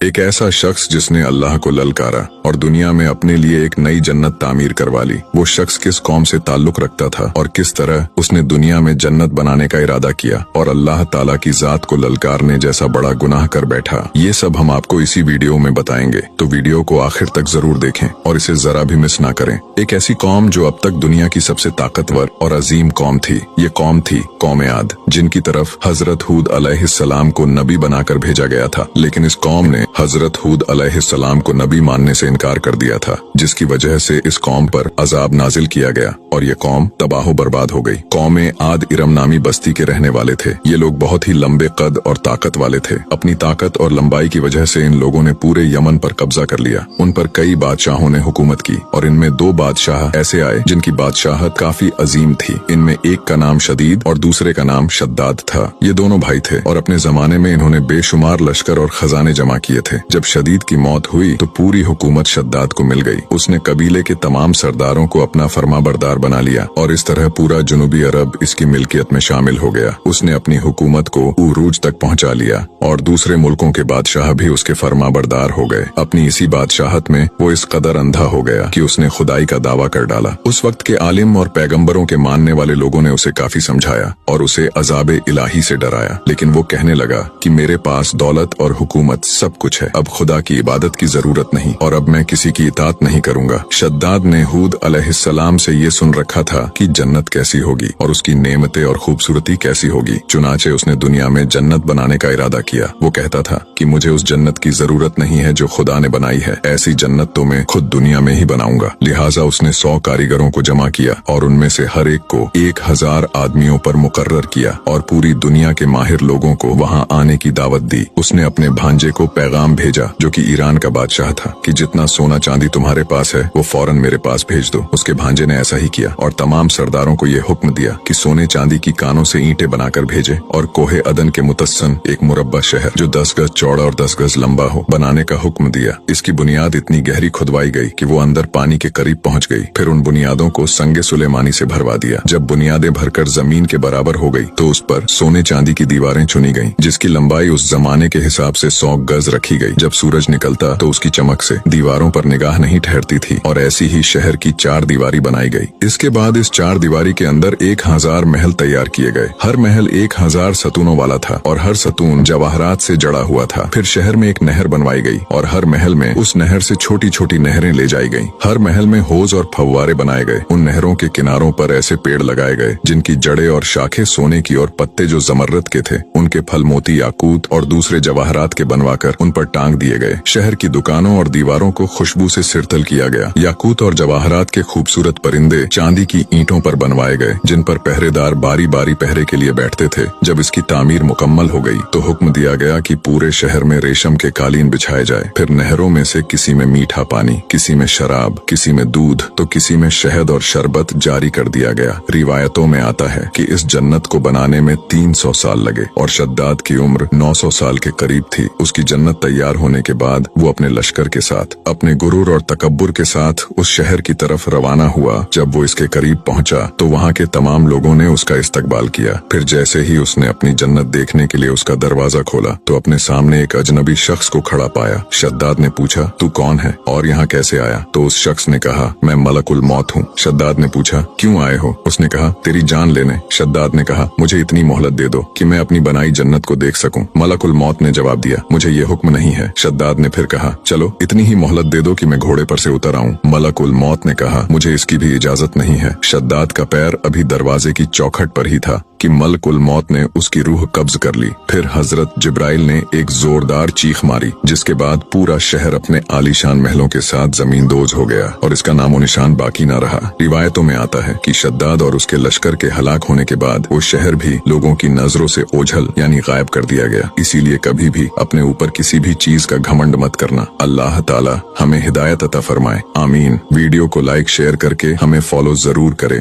एक ऐसा शख्स जिसने अल्लाह को ललकारा और दुनिया में अपने लिए एक नई जन्नत तामीर करवा ली। वो शख्स किस कौम से ताल्लुक रखता था और किस तरह उसने दुनिया में जन्नत बनाने का इरादा किया और अल्लाह ताला की जात को ललकारने जैसा बड़ा गुनाह कर बैठा, ये सब हम आपको इसी वीडियो में बताएंगे। तो वीडियो को आखिर तक जरूर देखें और इसे जरा भी मिस ना करें। एक ऐसी कौम जो अब तक दुनिया की सबसे ताकतवर और अजीम कौम थी, ये कौम थी कौम आद, जिनकी तरफ हजरत हूद अलैहिस्सलाम को नबी बनाकर भेजा गया था। लेकिन इस कौम ने हजरत हूद अलैहिस्सलाम को नबी मानने से इनकार कर दिया था, जिसकी वजह से इस कौम पर अजाब नाजिल किया गया और ये कौम तबाह बर्बाद हो गई। कौम आद इरम नामी बस्ती के रहने वाले थे। ये लोग बहुत ही लंबे कद और ताकत वाले थे। अपनी ताकत और लंबाई की वजह से इन लोगों ने पूरे यमन पर कब्जा कर लिया। उन पर कई बादशाहों ने हुकूमत की और इनमें दो बादशाह ऐसे आए जिनकी बादशाहत काफी अजीम थी। इनमें एक का नाम शदीद और दूसरे का नाम शद्दाद था। ये दोनों भाई थे और अपने जमाने में इन्होंने बेशुमार लश्कर और खजाने जमा किए थे। जब शदीद की मौत हुई तो पूरी हुकूमत शद्दाद को मिल गई। उसने कबीले के तमाम सरदारों को अपना फरमाबरदार बना लिया और इस तरह पूरा जनूबी अरब इसकी मिल्कियत में शामिल हो गया। उसने अपनी हुकूमत को उरूज तक पहुंचा लिया और दूसरे मुल्कों के बादशाह भी उसके फरमाबरदार हो गए। अपनी इसी बादशाहत में वो इस कदर अंधा हो गया कि उसने खुदाई का दावा कर डाला। उस वक्त के आलिम और पैगंबरों के मानने वाले लोगों ने उसे काफी समझाया और उसे अजाब इलाही से डराया, लेकिन वो कहने लगा कि मेरे पास दौलत और हुकूमत सब कुछ है, अब खुदा की इबादत की जरूरत नहीं और अब मैं किसी की इताअत नहीं करूंगा। शद्दाद ने हूद अलैहिस्सलाम से ये सुन रखा था कि जन्नत कैसी होगी और उसकी नेमतें और खूबसूरती कैसी होगी। चुनाचे उसने दुनिया में जन्नत बनाने का इरादा किया। वो कहता था कि मुझे उस जन्नत की जरूरत नहीं है जो खुदा ने बनाई है, ऐसी जन्नत तो मैं खुद दुनिया में ही बनाऊंगा। लिहाजा उसने 100 कारीगरों को जमा किया और उनमें से हर एक को 1000 आदमियों पर मुकर्रर किया और पूरी दुनिया के माहिर लोगों को वहाँ आने की दावत दी। उसने अपने भांजे को पैगाम भेजा जो कि ईरान का बादशाह था कि जितना सोना चांदी तुम्हारे पास है वो फौरन मेरे पास भेज दो। उसके भांजे ने ऐसा ही किया और तमाम सरदारों को ये हुक्म दिया कि सोने चांदी की कानों से ईंटें बनाकर भेजे और कोहे अदन के मुतस्सन एक मुरब्बा शहर जो 10 गज चौड़ा और 10 गज लंबा हो बनाने का हुक्म दिया। इसकी बुनियाद इतनी गहरी खुदवाई गई कि वो अंदर पानी के करीब पहुंच गई। फिर उन बुनियादों को संगे सुलेमानी से भरवा दिया। जब बुनियादें भरकर जमीन के बराबर हो गई तो उस पर सोने चांदी की दीवारें चुनी गईं, जिसकी लंबाई उस जमाने के हिसाब से 100 गज रखी गई। जब सूरज निकलता तो उसकी चमक से दीवारों पर निगाह नहीं ठहरती थी और ऐसी ही शहर की 4 दीवारी बनाई गई। इसके बाद इस 4 दीवारी के अंदर 1000 महल तैयार किए गए। हर महल 1000 सतूनों वाला था और हर सतून जवाहरात से जड़ा हुआ था। फिर शहर में एक नहर बनवाई गई और हर महल में उस नहर से छोटी छोटी नहरें ले जाई गईं। हर महल में हौज और फव्वारे बनाए गए। उन नहरों के किनारों पर ऐसे पेड़ लगाए गए जिनकी जड़ें और शाखें सोने की और पत्ते जो जमर्रत के थे उनके फल मोती याकूत और दूसरे जवाहरात के बनवाकर उन पर टांग दिए गए। शहर की दुकानों और दीवारों को खुशबू से सिरतल किया गया। याकूत और जवाहरात के खूबसूरत परिंदे चांदी की ईंटों पर बनवाए गए जिन पर पहरेदार बारी बारी पहरे के लिए बैठते थे। जब इसकी तामीर मुकम्मल हो गई तो हुक्म दिया गया कि पूरे शहर में रेशम के कालीन बिछाए जाए। फिर नहरों में से किसी में मीठा पानी, किसी में शराब, किसी में दूध तो किसी में शहद और शरबत जारी कर दिया गया। रिवायतों में आता है कि इस जन्नत को बनाने में 300 साल लगे और शद्दाद की उम्र 900 साल के करीब थी। उसकी जन्नत तैयार होने के बाद वो अपने लश्कर के साथ, अपने गुरूर और तकब्बुर के साथ उस शहर की तरफ रवाना हुआ। जब वो इसके करीब पहुंचा तो वहाँ के तमाम लोगों ने उसका इस्तकबाल किया। फिर जैसे ही उसने अपनी जन्नत देखने के लिए उसका दरवाजा खोला तो अपने सामने एक अजनबी शख्स को खड़ा पाया। शद्दाद ने पूछा, तू कौन है और यहाँ कैसे आया? तो उस शख्स ने कहा, मैं मलकुल मौत हूँ। शद्दाद ने पूछा, क्यों आए हो? उसने कहा, तेरी जान लेने। शद्दाद ने कहा, मुझे इतनी मोहलत दे दो कि मैं अपनी बनाई जन्नत को देख सकूं। मलकुल मौत ने जवाब दिया, मुझे ये हुक्म नहीं है। शद्दाद ने फिर कहा, चलो इतनी ही मोहलत दे दो कि मैं घोड़े पर से उतर आऊं। मलकुल मौत ने कहा, मुझे इसकी भी इजाजत नहीं है। शद्दाद का पैर अभी दरवाजे की चौखट पर ही था कि मलकुल मौत ने उसकी रूह कब्ज कर ली। फिर हजरत जिब्राइल ने एक जोरदार चीख मारी जिसके बाद पूरा शहर अपने आलीशान महलों के साथ जमींदोज हो गया और इसका नामो निशान बाकी न रहा। रिवायतों में आता है कि शद्दाद और उसके लश्कर के हलाक होने के बाद वो शहर भी लोगों की नजरों से ओझल यानी गायब कर दिया गया। इसीलिए कभी भी अपने ऊपर किसी भी चीज का घमंड मत करना। अल्लाह ताला हमें हिदायत अता फरमाए, आमीन। वीडियो को लाइक शेयर करके हमें फॉलो जरूर करें।